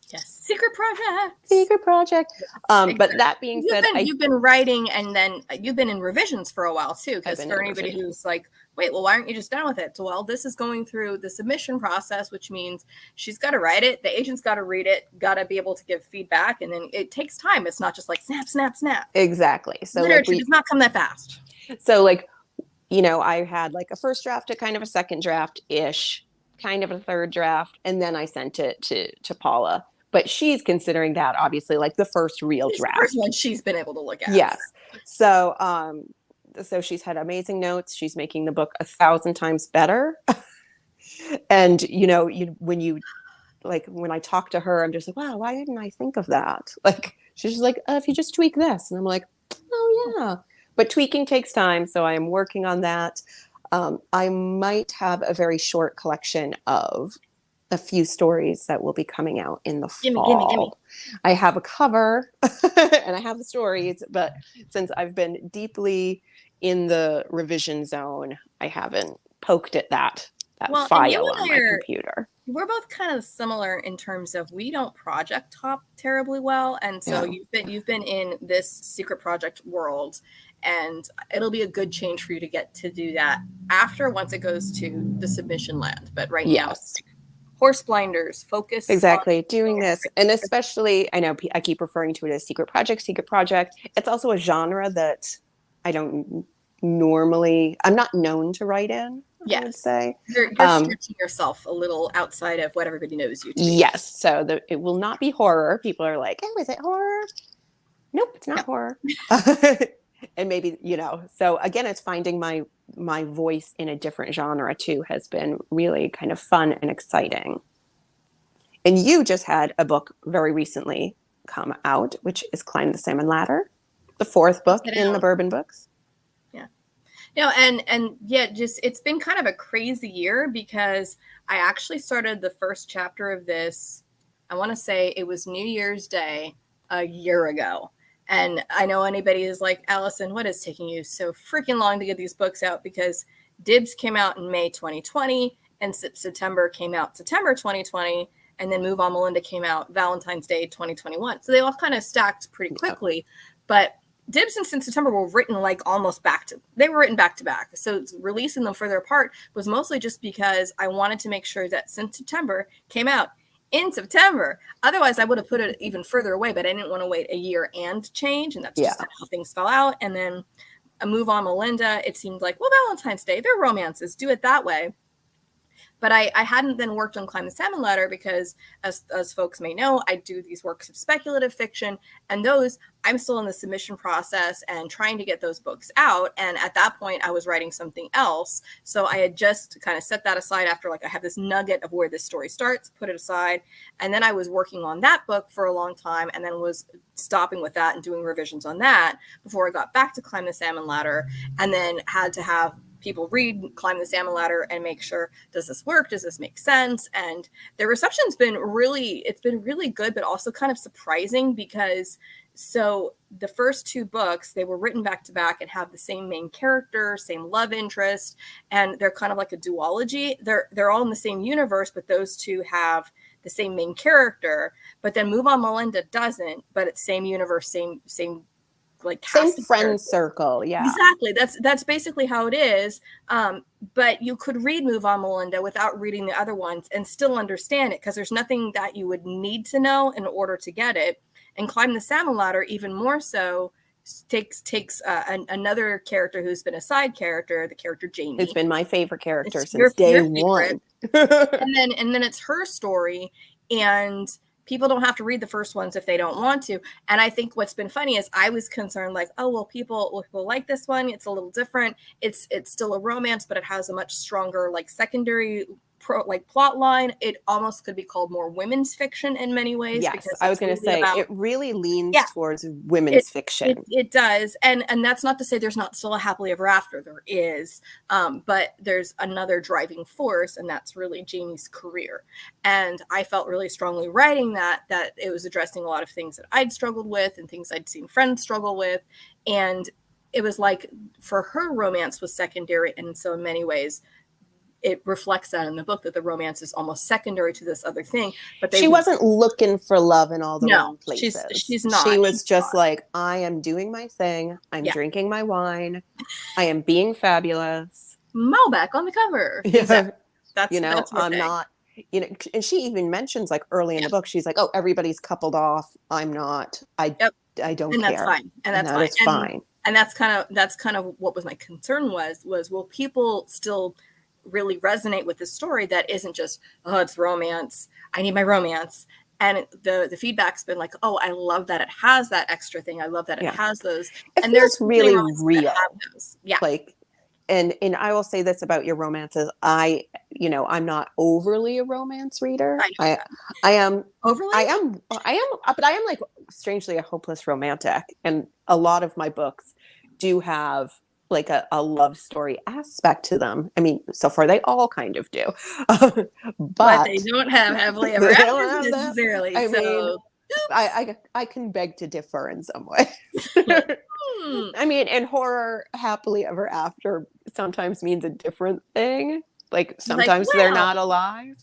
Yes, secret project. But that being said, you've been writing, and then you've been in revisions for a while too. Because for anybody who's like, wait, well, why aren't you just done with it? So, well, this is going through the submission process, which means she's got to write it, the agent's got to read it, got to be able to give feedback, and then it takes time. It's not just like snap, snap, snap. Exactly. So literature does not come that fast. So like, I had like a first draft to kind of a second draft-ish, kind of a third draft, and then I sent it to Paula. But she's considering that obviously like the first real draft. The first one she's been able to look at. Yes. So she's had amazing notes. She's making the book 1,000 times better. And when I talk to her, I'm just like, wow, why didn't I think of that? Like, she's just like, if you just tweak this. And I'm like, oh yeah. But tweaking takes time, so I am working on that. I might have a very short collection of a few stories that will be coming out in the fall. Gimme. I have a cover and I have the stories, but since I've been deeply in the revision zone, I haven't poked at that file on my computer. We're both kind of similar in terms of we don't project top terribly well, and so you've been in this secret project world, and it'll be a good change for you to get to do that once it goes to the submission land. But right now, it's horse blinders, focus. Exactly, doing this, and especially I know I keep referring to it as secret project. It's also a genre that I'm not known to write in. I would say you're stretching yourself a little outside of what everybody knows you to be. Yes, so it will not be horror. People are like, oh, is it horror? Nope, it's not horror. And maybe, so again, it's finding my voice in a different genre too has been really kind of fun and exciting. And you just had a book very recently come out, which is Climb the Salmon Ladder, the 4th book in the Bourbon books. It's been kind of a crazy year because I actually started the first chapter of this, I want to say it was New Year's Day a year ago. And I know anybody is like, Allison, what is taking you so freaking long to get these books out? Because Dibs came out in May 2020 and September came out September 2020. And then Move On Melinda came out Valentine's Day 2021. So they all kind of stacked pretty quickly. But Dibs and Since September were written like almost back to back. So releasing them further apart was mostly just because I wanted to make sure that Since September came out in September. Otherwise, I would have put it even further away, but I didn't want to wait a year and change. And that's just how things fell out. And then a Move On Melinda, it seemed like, well, Valentine's Day, they're romances, do it that way. But I hadn't then worked on Climb the Salmon Ladder because, as folks may know, I do these works of speculative fiction, and those I'm still in the submission process and trying to get those books out. And at that point, I was writing something else. So I had just kind of set that aside after, like, I have this nugget of where this story starts, put it aside. And then I was working on that book for a long time and then was stopping with that and doing revisions on that before I got back to Climb the Salmon Ladder, and then had to have people read, climb the salmon ladder, and make sure, does this work? Does this make sense? And the reception's been really good, but also kind of surprising because so the first 2 books, they were written back to back and have the same main character, same love interest, and they're kind of like a duology. They're all in the same universe, but those 2 have the same main character. But then Move On Melinda doesn't, but it's same universe, same like same friend circle. Yeah, exactly. That's basically how it is. But you could read Move On Melinda without reading the other ones and still understand it, because there's nothing that you would need to know in order to get it. And Climb the Salmon Ladder, even more so, takes another character who's been a side character, the character Jamie. It's been my favorite character since day one. and then it's her story, and people don't have to read the first ones if they don't want to. And I think what's been funny is I was concerned, like, oh, well, people like this one. It's a little different. It's still a romance, but it has a much stronger, like, secondary plot line. It almost could be called more women's fiction in many ways. Yes, I was going to say it really leans towards women's fiction. It does, and that's not to say there's not still a happily ever after. There is, but there's another driving force, and that's really Jamie's career. And I felt really strongly writing that it was addressing a lot of things that I'd struggled with and things I'd seen friends struggle with, and it was like, for her, romance was secondary, and so in many ways it reflects that in the book, that the romance is almost secondary to this other thing. But she wasn't looking for love in all the wrong places. She's not. She was just like, I am doing my thing. I'm drinking my wine. I am being fabulous. Malbec on the cover. Yeah. Exactly. That's I'm not, and she even mentions, like, early in the book, she's like, oh, everybody's coupled off. I'm not. I don't care. That's fine. And that's fine. It's fine. And that's kind of what was my concern was will people still really resonate with the story that isn't just, oh, it's romance, I need my romance. And the feedback's been like, oh, I love that it has that extra thing. I love that it has those. And there's really real. Yeah. Like, and I will say this about your romances. I'm not overly a romance reader. I am overly. I am, but I am, like, strangely a hopeless romantic. And a lot of my books do have, like, a love story aspect to them. I mean, so far they all kind of do, but they don't have happily ever after necessarily. I mean, I can beg to differ in some ways. I mean, in horror, happily ever after sometimes means a different thing. Like, sometimes they're not alive.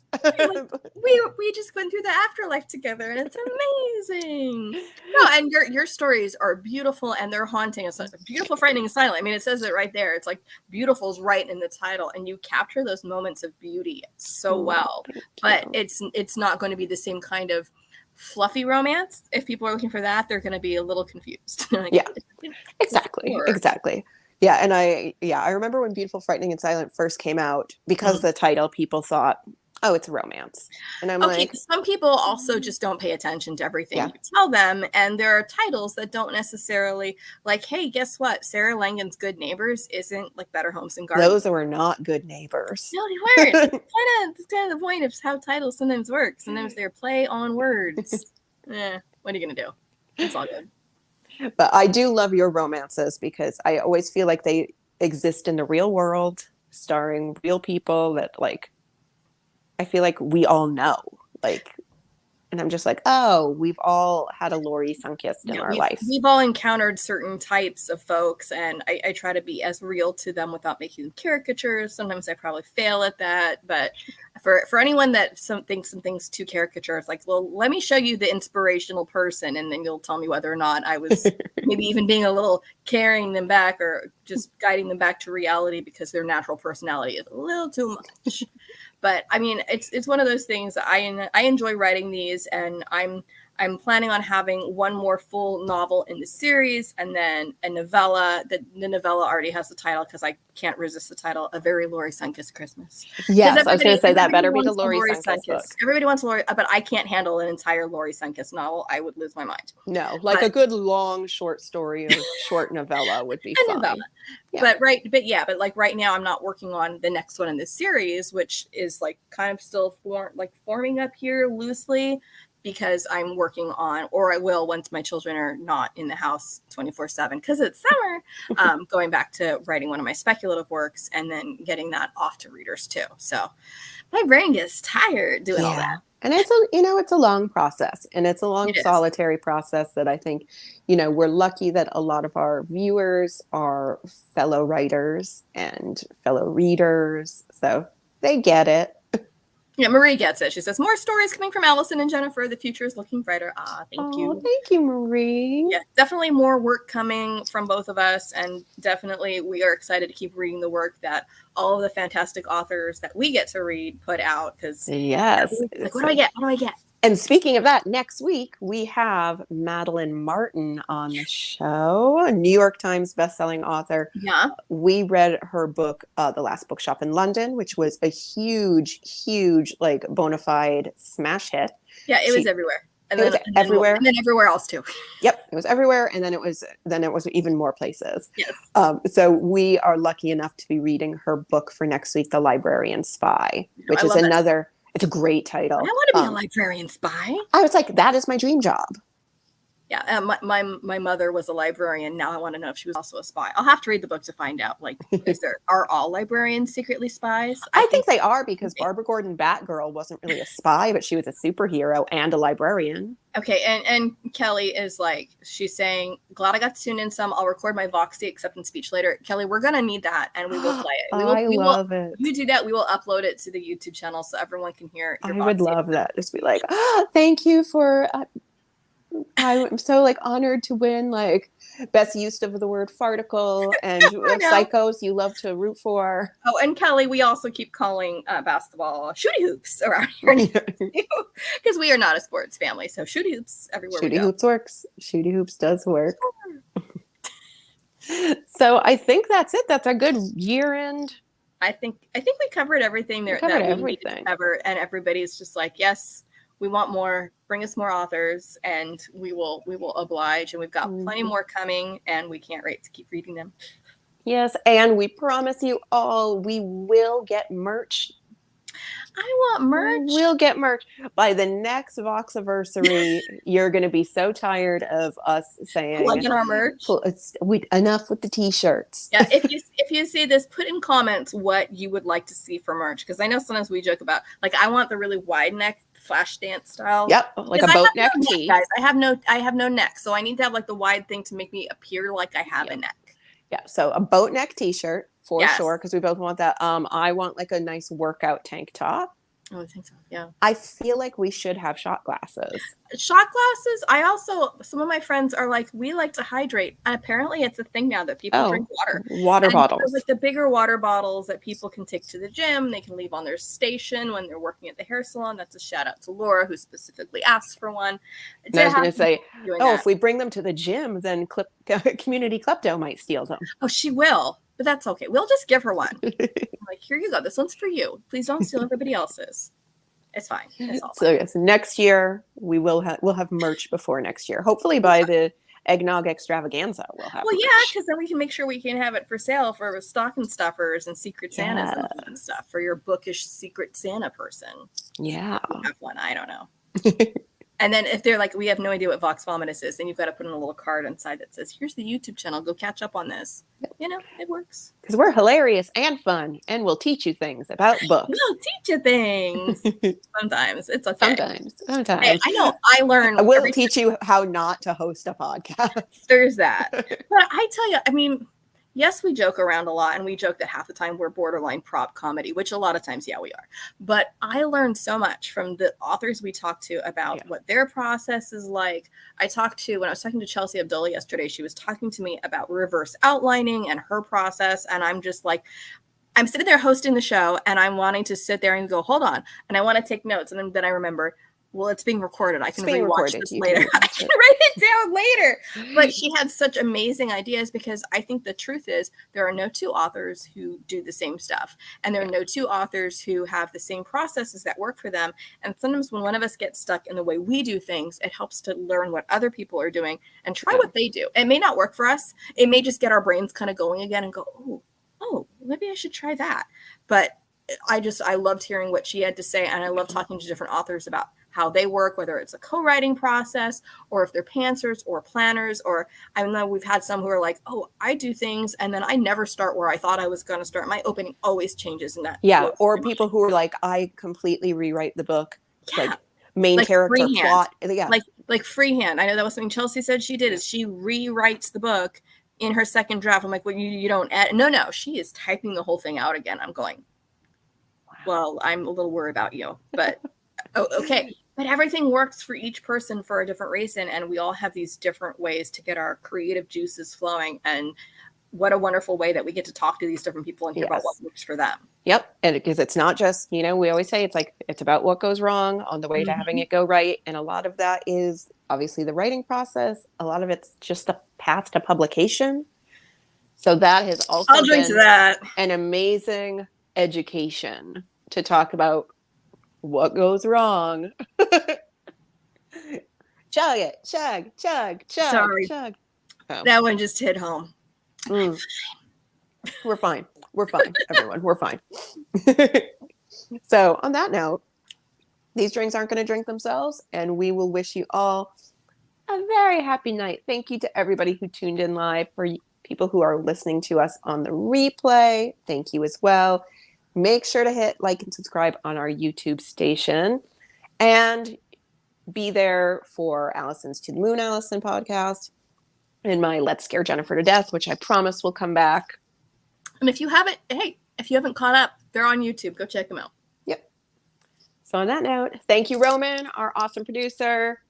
we just went through the afterlife together, and it's amazing. No, and your stories are beautiful, and they're haunting. It's beautiful, frightening, and silent. I mean, it says it right there. It's like beautiful's right in the title, and you capture those moments of beauty so well. But it's not going to be the same kind of fluffy romance. If people are looking for that, they're going to be a little confused. Exactly. Yeah, and I remember when Beautiful, Frightening, and Silent first came out, because of the title, people thought, oh, it's a romance. And I'm like... some people also just don't pay attention to everything you tell them, and there are titles that don't necessarily, like, hey, guess what? Sarah Langen's Good Neighbors isn't like Better Homes and Gardens. Those were not good neighbors. No, they weren't. That's kind of the point of how titles sometimes work. Sometimes they're play on words. What are you going to do? It's all good. But I do love your romances, because I always feel like they exist in the real world, starring real people that, like, I feel like we all know. Like, and I'm just like, oh, we've all had a Laurie Sunkist in our life. We've all encountered certain types of folks, and I try to be as real to them without making them caricatures. Sometimes I probably fail at that, but for anyone that thinks something's too caricature, it's like, well, let me show you the inspirational person, and then you'll tell me whether or not I was maybe even being a little carrying them back, or just guiding them back to reality because their natural personality is a little too much. But I mean, it's one of those things. I enjoy writing these, and I'm planning on having one more full novel in the series, and then a novella. The novella already has the title, because I can't resist the title, A Very Laurie Sunkist Christmas. Yes, I was going to say that better be the Laurie Sunkist book. Everybody wants Laurie, but I can't handle an entire Laurie Sunkist novel. I would lose my mind. No, like a good long short story or short novella would be fine. Novella. Yeah. But like right now, I'm not working on the next one in this series, which is like kind of still forming up here loosely. because I'm working on, or I will once my children are not in the house 24/7 because it's summer, going back to writing one of my speculative works and then getting that off to readers too. So my brain gets tired doing all that. And it's a long process, and it's a long solitary process that I think, we're lucky that a lot of our viewers are fellow writers and fellow readers. So they get it. Yeah, Marie gets it. She says, more stories coming from Allison and Jennifer. The future is looking brighter. Thank you. Thank you, Marie. Yeah, definitely more work coming from both of us. And definitely we are excited to keep reading the work that all of the fantastic authors that we get to read put out. Because like, what do I get? What do I get? And speaking of that, next week we have Madeline Martin on the show, a New York Times bestselling author. Yeah. We read her book, The Last Bookshop in London, which was a huge, like bona fide smash hit. Yeah, it was everywhere. And then everywhere. And then everywhere else too. Yep, it was everywhere, and then it was even more places. Yes. So we are lucky enough to be reading her book for next week, The Librarian Spy, which is another. It's a great title. I want to be a librarian spy. I was like, that is my dream job. Yeah, my mother was a librarian. Now I want to know if she was also a spy. I'll have to read the book to find out. Like, are all librarians secretly spies? I think they are, because Barbara Gordon Batgirl wasn't really a spy, but she was a superhero and a librarian. Okay, and Kelly is like, she's saying, glad I got to tune in some. I'll record my Vox acceptance speech later. Kelly, we're going to need that, and we will play it. I love it. You do that, we will upload it to the YouTube channel so everyone can hear your I would love that. Just be like, thank you for... I'm so honored to win best use of the word farticle and psychos you love to root for. Oh, and Kelly, we also keep calling basketball shooty hoops around here because we are not a sports family. So shooty hoops everywhere. Shooty hoops works. Shooty hoops does work. So I think that's it. That's a good year end. I think we covered everything there that we needed to cover, and everybody's just like, yes, we want more. Bring us more authors, and we will oblige. And we've got plenty more coming, and we can't wait to keep reading them. Yes, and we promise you all we will get merch. I want merch. We'll get merch by the next Vox-A-Versary. You're going to be so tired of us saying plugging our merch. Enough with the t-shirts. Yeah, if you see this, put in comments what you would like to see for merch, because I know sometimes we joke about I want the really wide neck flash dance style. Yep, like a boat neck tee. Guys, I have no neck, so I need to have the wide thing to make me appear like I have a neck. Yeah, so a boat neck t-shirt for sure, because we both want that. I want a nice workout tank top. Oh, I think so. Yeah. I feel like we should have shot glasses. Shot glasses. Some of my friends are like, we like to hydrate. And apparently it's a thing now that people drink water. Water bottles. The bigger water bottles that people can take to the gym. They can leave on their station when they're working at the hair salon. That's a shout out to Laura, who specifically asked for one. I was going to say, if we bring them to the gym, then Community Klepto might steal them. Oh, she will. But that's okay. We'll just give her one. Here you go. This one's for you. Please don't steal everybody else's. It's fine. It's all fine. So next year we'll have merch before next year. Hopefully by the eggnog extravaganza we'll have. Well, merch. Yeah, because then we can make sure we can have it for sale for stocking stuffers and Secret Santas and stuff for your bookish Secret Santa person. Yeah, you have one. I don't know. And then if they're like, we have no idea what Vox Vomitus is, then you've got to put in a little card inside that says, here's the YouTube channel. Go catch up on this. Yep. It works. Because we're hilarious and fun, and we'll teach you things about books. We'll teach you things. Sometimes. It's okay. Sometimes. Hey, I know. I learn. I will teach you how not to host a podcast. There's that. But I tell you, yes, we joke around a lot, and we joke that half the time we're borderline prop comedy, which a lot of times, we are. But I learned so much from the authors we talked to about what their process is like. When I was talking to Chelsea Abdullah yesterday, she was talking to me about reverse outlining and her process. And I'm just like, I'm sitting there hosting the show, and I'm wanting to sit there and go, hold on. And I want to take notes. And then I remember, well, it's being recorded. I can rewatch this later. I can write it down later. But she had such amazing ideas, because I think the truth is there are no two authors who do the same stuff. And there are no two authors who have the same processes that work for them. And sometimes when one of us gets stuck in the way we do things, it helps to learn what other people are doing and try what they do. It may not work for us. It may just get our brains kind of going again and go, oh, maybe I should try that. But I loved hearing what she had to say. And I love talking to different authors about how they work, whether it's a co-writing process or if they're pantsers or planners, or I know we've had some who are like, oh, I do things and then I never start where I thought I was going to start. My opening always changes in that. Yeah. Or people who are like, I completely rewrite the book. Yeah. Like main character freehand. plot. Yeah. Like freehand. I know that was something Chelsea said she did, is she rewrites the book in her second draft. I'm like, well, you don't add. No, she is typing the whole thing out again. I'm going, well, I'm a little worried about you, but okay. But everything works for each person for a different reason. And we all have these different ways to get our creative juices flowing. And what a wonderful way that we get to talk to these different people and hear about what works for them. Yep. And because it's not just, we always say it's about what goes wrong on the way to having it go right. And a lot of that is obviously the writing process. A lot of it's just the path to publication. So that has also been an amazing education to talk about what goes wrong. Chug it, chug. Sorry. Chug. Oh. That one just hit home. We're fine, everyone. We're fine. So on that note, these drinks aren't going to drink themselves, and we will wish you all a very happy night. Thank you to everybody who tuned in live. For people who are listening to us on the replay, thank you as well. Make sure to hit like and subscribe on our YouTube station, and be there for Allison's To the Moon Allison podcast and my Let's Scare Jennifer to Death, which I promise will come back. And if you haven't caught up, they're on YouTube. Go check them out. Yep. So on that note, thank you, Roman, our awesome producer.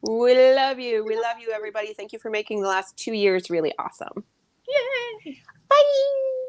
We love you. We love you, everybody. Thank you for making the last 2 years really awesome. Yay. Bye.